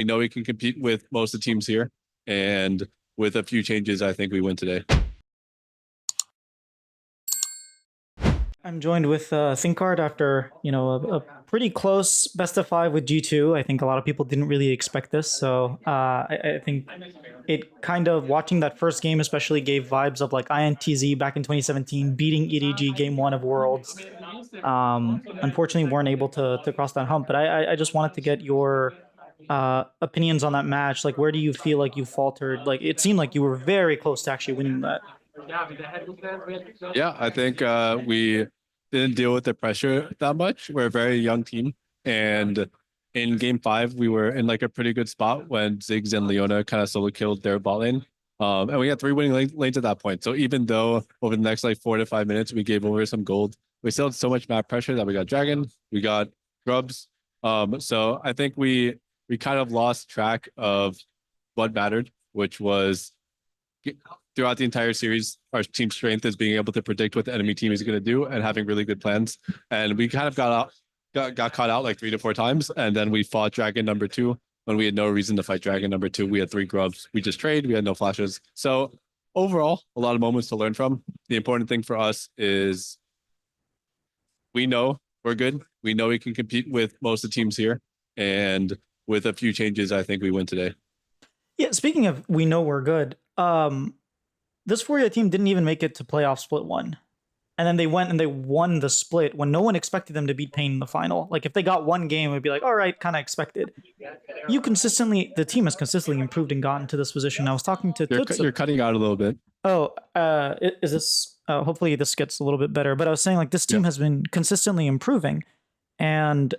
We know we can compete with most of the teams here, and with a few changes, I think we win today. I'm joined with Thinkcard after a pretty close best of five with G2. I think a lot of people didn't really expect this, so I think it kind of watching that first game especially gave vibes of like INTZ back in 2017 beating EDG game one of Worlds. Unfortunately, weren't able to cross that hump, but I just wanted to get your opinions on that match. Like, where do you feel like you faltered? Like, it seemed like you were very close to actually winning that. Yeah, I think we didn't deal with the pressure that much. We're a very young team, and in game five, we were in like a pretty good spot when Ziggs and Leona kind of solo killed their bot lane. And we had three winning lanes at that point. So even though over the next like 4 to 5 minutes we gave over some gold, we still had so much map pressure that we got Dragon, we got Grubs. So I think we kind of lost track of what mattered, which was throughout the entire series, our team strength is being able to predict what the enemy team is going to do and having really good plans. And we kind of got caught out like 3 to 4 times, and then we fought Dragon number two when we had no reason to fight Dragon number two. We had 3 grubs. We just trade. We had no flashes. So overall, a lot of moments to learn from. The important thing for us is we know we're good. We know we can compete with most of the teams here, and with a few changes, I think we win today. Yeah, speaking of we know we're good, this Furia team didn't even make it to playoff split one. And then they went and they won the split when no one expected them to beat Pain in the final. Like if they got one game, it would be like, all right, kind of expected. The team has consistently improved and gotten to this position. I was talking to You're cutting out a little bit. Oh, is this? Hopefully this gets a little bit better. But I was saying like this team has been consistently improving, and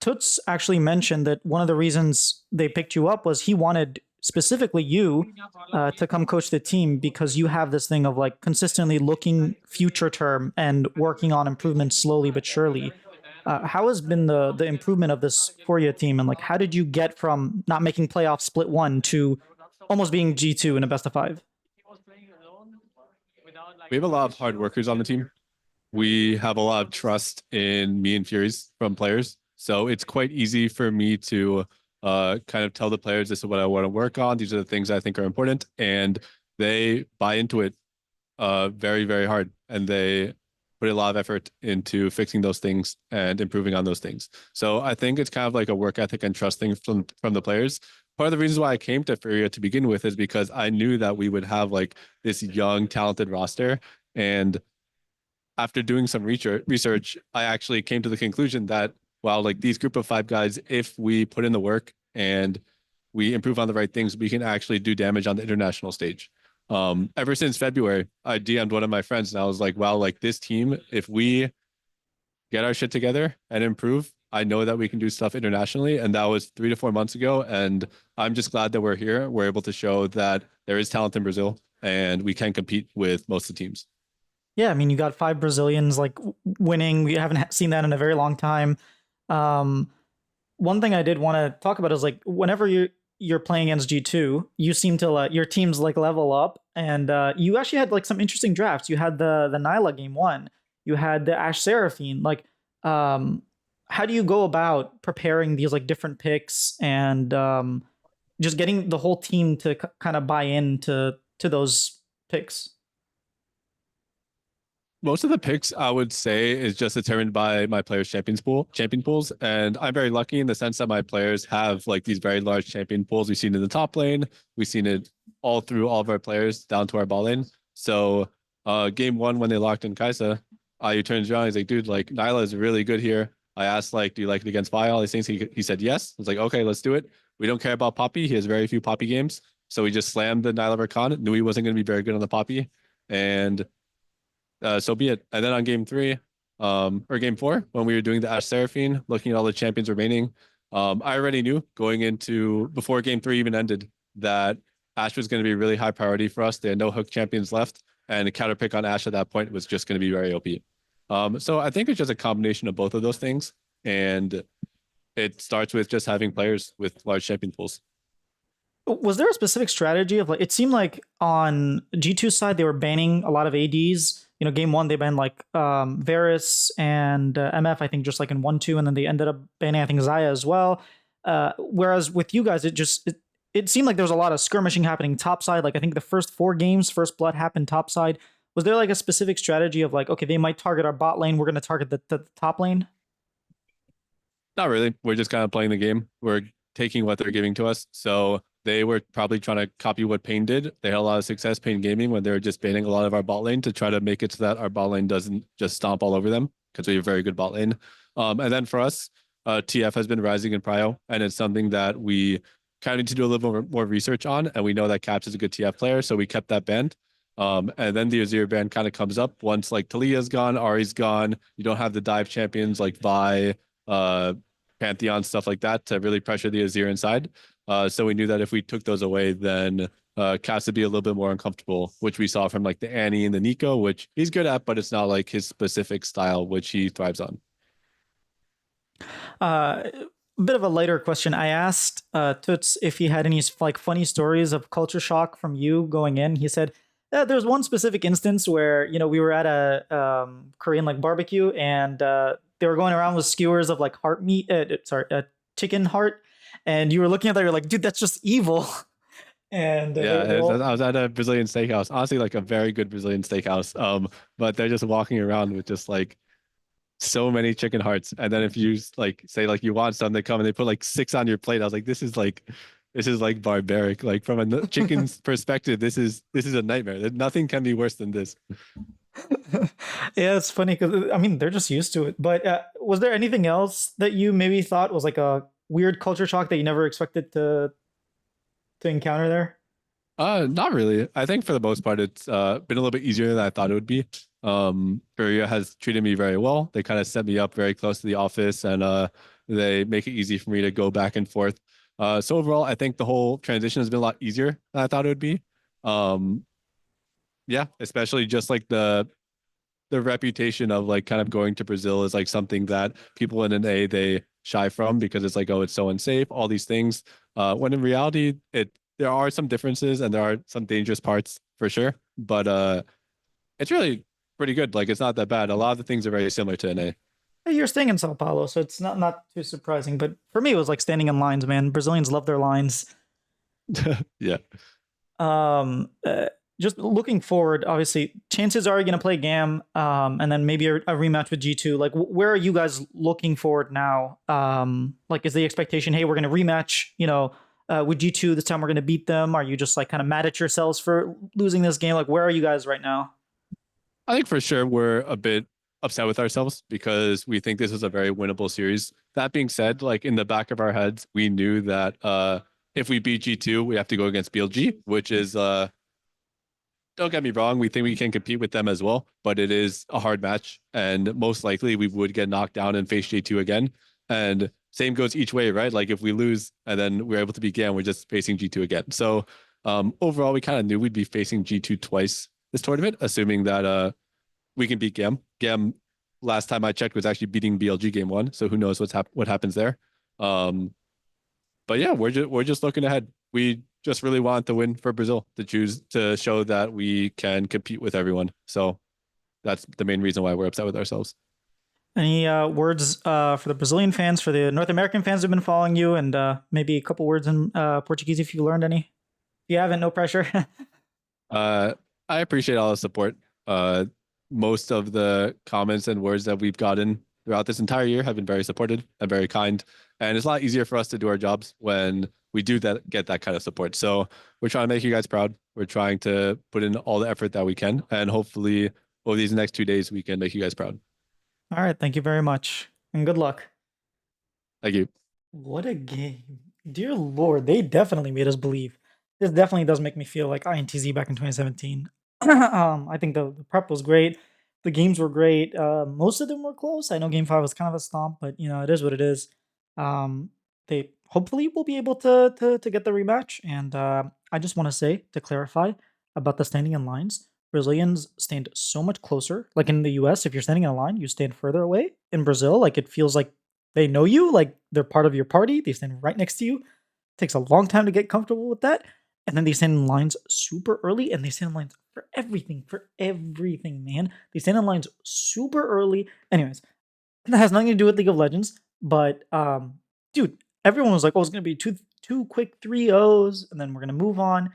Toots actually mentioned that one of the reasons they picked you up was he wanted specifically you to come coach the team because you have this thing of like consistently looking future term and working on improvements slowly but surely. How has been the improvement of this Furia team, and like how did you get from not making playoff split one to almost being G2 in a best of five? We have a lot of hard workers on the team. We have a lot of trust in me and Furies from players. So it's quite easy for me to kind of tell the players this is what I want to work on. These are the things I think are important. And they buy into it very, very hard. And they put a lot of effort into fixing those things and improving on those things. So I think it's kind of like a work ethic and trust thing from the players. Part of the reasons why I came to Furia to begin with is because I knew that we would have like this young, talented roster. And after doing some research, I actually came to the conclusion that, wow, like these group of 5 guys, if we put in the work and we improve on the right things, we can actually do damage on the international stage. Ever since February, I DM'd one of my friends and I was like, wow, like this team, if we get our shit together and improve, I know that we can do stuff internationally. And that was 3 to 4 months ago. And I'm just glad that we're here. We're able to show that there is talent in Brazil and we can compete with most of the teams. Yeah, I mean, you got 5 Brazilians like winning. We haven't seen that in a very long time. Um, One thing I did want to talk about is like whenever you're playing against G2, you seem to your teams like level up, and you actually had like some interesting drafts. You had the Nyla game one, you had the Ashe Seraphine. Like, how do you go about preparing these like different picks and just getting the whole team to kind of buy into those picks? Most of the picks I would say is just determined by my players' champion pools, and I'm very lucky in the sense that my players have like these very large champion pools. We've seen it in the top lane, we've seen it all through all of our players down to our ball lane. So, game one when they locked in Kaisa, I turned around. He's like, "Dude, like Nyla is really good here." I asked, like, "Do you like it against Vi?" All these things. He said yes. I was like, "Okay, let's do it." We don't care about Poppy. He has very few Poppy games, so we just slammed the Nyla Rakan. Knew he wasn't going to be very good on the Poppy, and so be it. And then on game three, or game four, when we were doing the Ashe Seraphine, looking at all the champions remaining, I already knew going into before game three even ended that Ashe was going to be a really high priority for us. They had no hook champions left, and the counter pick on Ashe at that point was just going to be very OP. So I think it's just a combination of both of those things, and it starts with just having players with large champion pools. Was there a specific strategy of like it seemed like on G2 side they were banning a lot of ADs. You know, game one they banned like Varus and MF, I think just like in 1-2, and then they ended up banning I think Zaya as well. Whereas with you guys, it seemed like there was a lot of skirmishing happening topside. Like I think the first 4 games, first blood happened topside. Was there like a specific strategy of like, okay, they might target our bot lane, we're going to target the top lane? Not really. We're just kind of playing the game. We're taking what they're giving to us. So they were probably trying to copy what Pain did. They had a lot of success, Pain Gaming, when they were just banning a lot of our bot lane to try to make it so that our bot lane doesn't just stomp all over them, because we have a very good bot lane. And then for us, TF has been rising in prio, and it's something that we kind of need to do a little more research on. And we know that Caps is a good TF player, so we kept that band. And then the Azir ban kind of comes up once like Talia's gone, Ari's gone. You don't have the dive champions like Vi, Pantheon, stuff like that to really pressure the Azir inside. So we knew that if we took those away, then Cass would be a little bit more uncomfortable, which we saw from like the Annie and the Nico, which he's good at, but it's not like his specific style, which he thrives on. A bit of a lighter question. I asked Toots if he had any like funny stories of culture shock from you going in. He said there's one specific instance where we were at a Korean like barbecue, and they were going around with skewers of like heart meat, chicken heart, and you were looking at that, you're like, dude, that's just evil. And Yeah, I was at a Brazilian steakhouse, honestly, like a very good Brazilian steakhouse. But they're just walking around with just like so many chicken hearts, and then if you like say like you want some, they come and they put like 6 on your plate. I was like, this is like barbaric. Like from a chicken's perspective, this is a nightmare. Nothing can be worse than this. Yeah, it's funny because I mean they're just used to it. But was there anything else that you maybe thought was like a weird culture shock that you never expected to encounter there? Not really. I think for the most part, it's been a little bit easier than I thought it would be. Korea has treated me very well. They kind of set me up very close to the office, and they make it easy for me to go back and forth. So overall, I think the whole transition has been a lot easier than I thought it would be. Um, yeah, especially just like the reputation of like kind of going to Brazil is like something that people in NA they shy from, because it's like, oh, it's so unsafe, all these things. When in reality, there are some differences and there are some dangerous parts for sure, but it's really pretty good. Like it's not that bad. A lot of the things are very similar to NA. Hey, you're staying in Sao Paulo, so it's not too surprising. But for me, it was like standing in lines, man. Brazilians love their lines. Yeah. Um, uh, just looking forward, obviously, chances are you're gonna play Gam, and then maybe a rematch with G2. Like, where are you guys looking forward now? Like, is the expectation, hey, we're gonna rematch, with G2 this time, we're gonna beat them? Are you just like kind of mad at yourselves for losing this game? Like, where are you guys right now? I think for sure we're a bit upset with ourselves because we think this is a very winnable series. That being said, like in the back of our heads, we knew that if we beat G2, we have to go against BLG, which is don't get me wrong, we think we can compete with them as well, but it is a hard match, and most likely we would get knocked down and face J2 again. And same goes each way, right? Like if we lose and then we're able to beat GAM, we're just facing G2 again. So overall, we kind of knew we'd be facing G2 twice this tournament, assuming that we can beat GAM. GAM, last time I checked, was actually beating BLG game one, so who knows what happens there. Um, but yeah, we're just looking ahead. We just really want to win for Brazil, to choose to show that we can compete with everyone. So that's the main reason why we're upset with ourselves. Any words for the Brazilian fans, for the North American fans who've been following you, and maybe a couple words in Portuguese if you learned any? If you haven't, no pressure. Uh, I appreciate all the support. Most of the comments and words that we've gotten throughout this entire year have been very supportive and very kind. And it's a lot easier for us to do our jobs when we do get that kind of support. So we're trying to make you guys proud. We're trying to put in all the effort that we can. And hopefully over these next 2 days, we can make you guys proud. All right, thank you very much, and good luck. Thank you. What a game. Dear Lord, they definitely made us believe. This definitely does make me feel like INTZ back in 2017. I think the prep was great. The games were great. Most of them were close. I know game 5 was kind of a stomp, but it is what it is. Um, they hopefully will be able to get the rematch. And I just want to say, to clarify about the standing in lines, Brazilians stand so much closer. Like in the US, if you're standing in a line, you stand further away. In Brazil, like it feels like they know you, like they're part of your party. They stand right next to you. Takes a long time to get comfortable with that. And then they stand in lines super early, and they stand in lines for everything, man. They stand in lines super early. Anyways, that has nothing to do with League of Legends, but dude, everyone was like, "Oh, it's gonna be two quick 3-0s, and then we're gonna move on."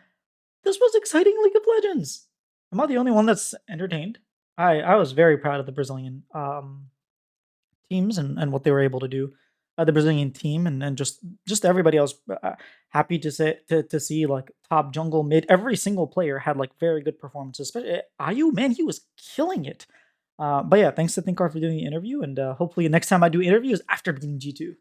This was exciting League of Legends. Am I the only one that's entertained? I was very proud of the Brazilian teams and what they were able to do. The Brazilian team and just everybody else. Happy to see like top jungle mid. Every single player had like very good performances. Especially Ayu, man, he was killing it. But yeah, thanks to Thinkcard for doing the interview, and hopefully next time I do interviews after beating G2.